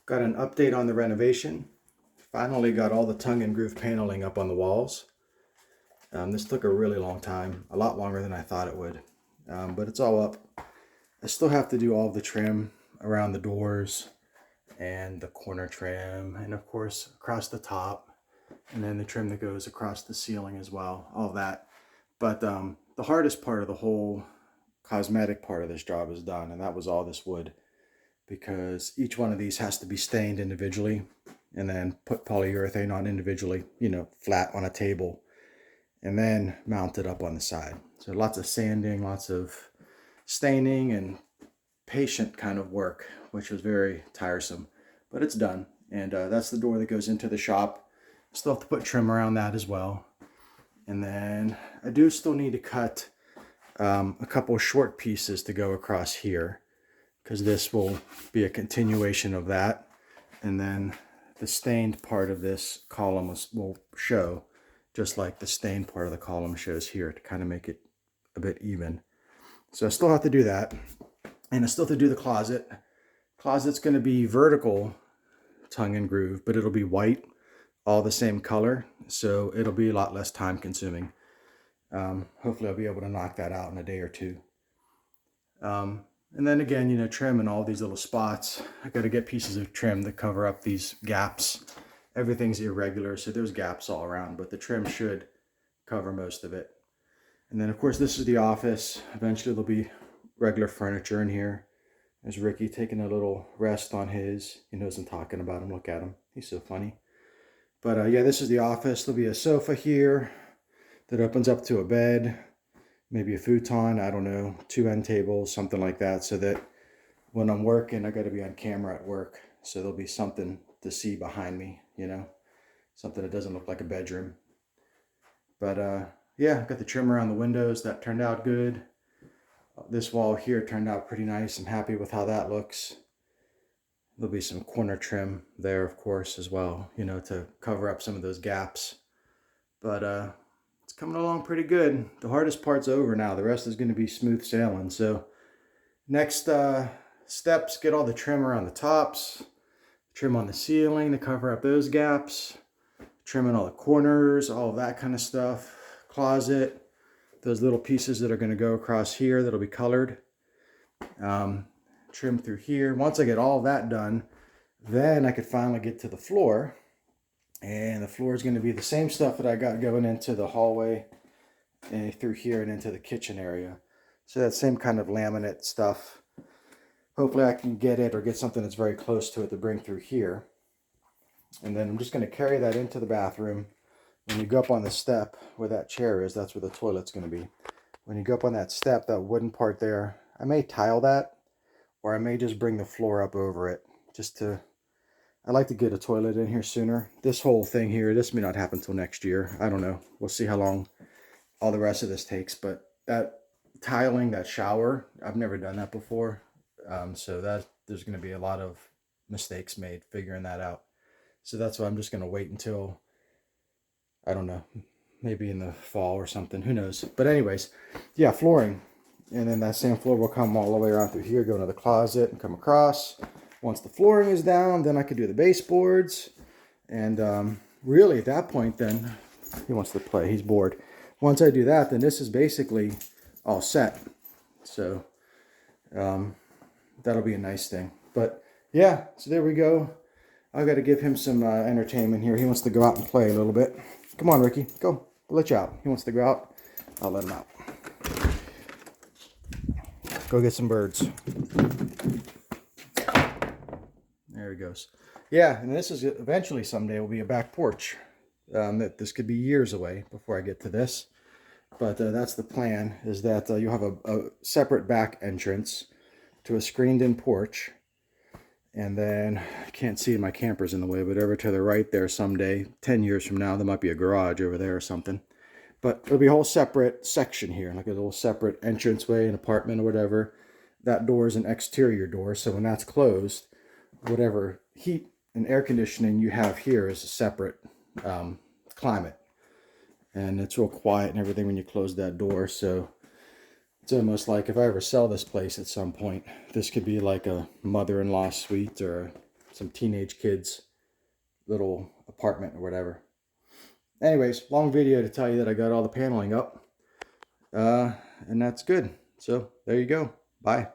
Got an update on the renovation. Finally got all the tongue and groove paneling up on the walls. This took a really long time, a lot longer than I thought it would, but it's all up. I still have to do all the trim around the doors and the corner trim, and of course across the top, and then the trim that goes across the ceiling as well, all that. But the hardest part of the whole cosmetic part of this job is done, and that was all this wood, because each one of these has to be stained individually and then put polyurethane on individually, flat on a table, and then mounted up on the side. So lots of sanding, lots of staining, and patient kind of work, which was very tiresome, but it's done. And that's the door that goes into the shop. Still have to put trim around that as well. And then I do still need to cut a couple of short pieces to go across here, because this will be a continuation of that. And then the stained part of this column will show just like the stained part of the column shows here, to kind of make it a bit even. So I still have to do that. And I still have to do the closet. Closet's going to be vertical tongue and groove, but it'll be white, all the same color. So it'll be a lot less time consuming. Hopefully I'll be able to knock that out in a day or two. And then again, trim in all these little spots. I got to get pieces of trim to cover up these gaps. Everything's irregular, so there's gaps all around, but the trim should cover most of it. And then of course this is the office. Eventually there'll be regular furniture in here. There's Ricky taking a little rest on his. He knows I'm talking about him. Look at him. He's so funny. But yeah, this is the office. There'll be a sofa here that opens up to a bed, maybe a futon, I don't know, 2 end tables, something like that, so that when I'm working, I got to be on camera at work. So there'll be something to see behind me, something that doesn't look like a bedroom. But yeah, got the trim around the windows. That turned out good. This wall here turned out pretty nice. I'm happy with how that looks. There'll be some corner trim there, of course, as well, to cover up some of those gaps. But it's coming along pretty good. The hardest part's over now. The rest is going to be smooth sailing. So next steps, get all the trim around the tops, trim on the ceiling to cover up those gaps, trim in all the corners, all of that kind of stuff. Closet, those little pieces that are going to go across here that'll be colored. Trim through here. Once I get all that done, then I could finally get to the floor. And the floor is going to be the same stuff that I got going into the hallway and through here and into the kitchen area. So that same kind of laminate stuff. Hopefully I can get it, or get something that's very close to it, to bring through here. And then I'm just going to carry that into the bathroom. When you go up on the step where that chair is, that's where the toilet's going to be. When you go up on that step, that wooden part there, I may tile that, or I may just bring the floor up over it, I'd like to get a toilet in here sooner. This whole thing here, this may not happen until next year. I don't know. We'll see how long all the rest of this takes. But that tiling, that shower, I've never done that before. So there's going to be a lot of mistakes made figuring that out. So that's why I'm just going to wait until, I don't know, maybe in the fall or something. Who knows? But anyways, yeah, flooring. And then that same floor will come all the way around through here, go into the closet and come across. Once the flooring is down, then I could do the baseboards. And really at that point then, he wants to play, he's bored. Once I do that, then this is basically all set. So that'll be a nice thing. But yeah, so there we go. I've got to give him some entertainment here. He wants to go out and play a little bit. Come on, Ricky, go. We'll let you out. He wants to go out. I'll let him out. Go get some birds. There he goes. Yeah, and this is eventually someday will be a back porch. This could be years away before I get to this. But that's the plan, is that you'll have a separate back entrance to a screened-in porch. And then, I can't see my camper's in the way, but over to the right there someday, 10 years from now, there might be a garage over there or something. But it'll be a whole separate section here, like a little separate entranceway, an apartment or whatever. That door is an exterior door, so when that's closed, whatever heat and air conditioning you have here is a separate climate. And it's real quiet and everything when you close that door. So it's almost like if I ever sell this place at some point, this could be like a mother-in-law suite or some teenage kids' little apartment or whatever. Anyways, long video to tell you that I got all the paneling up. And that's good. So there you go. Bye.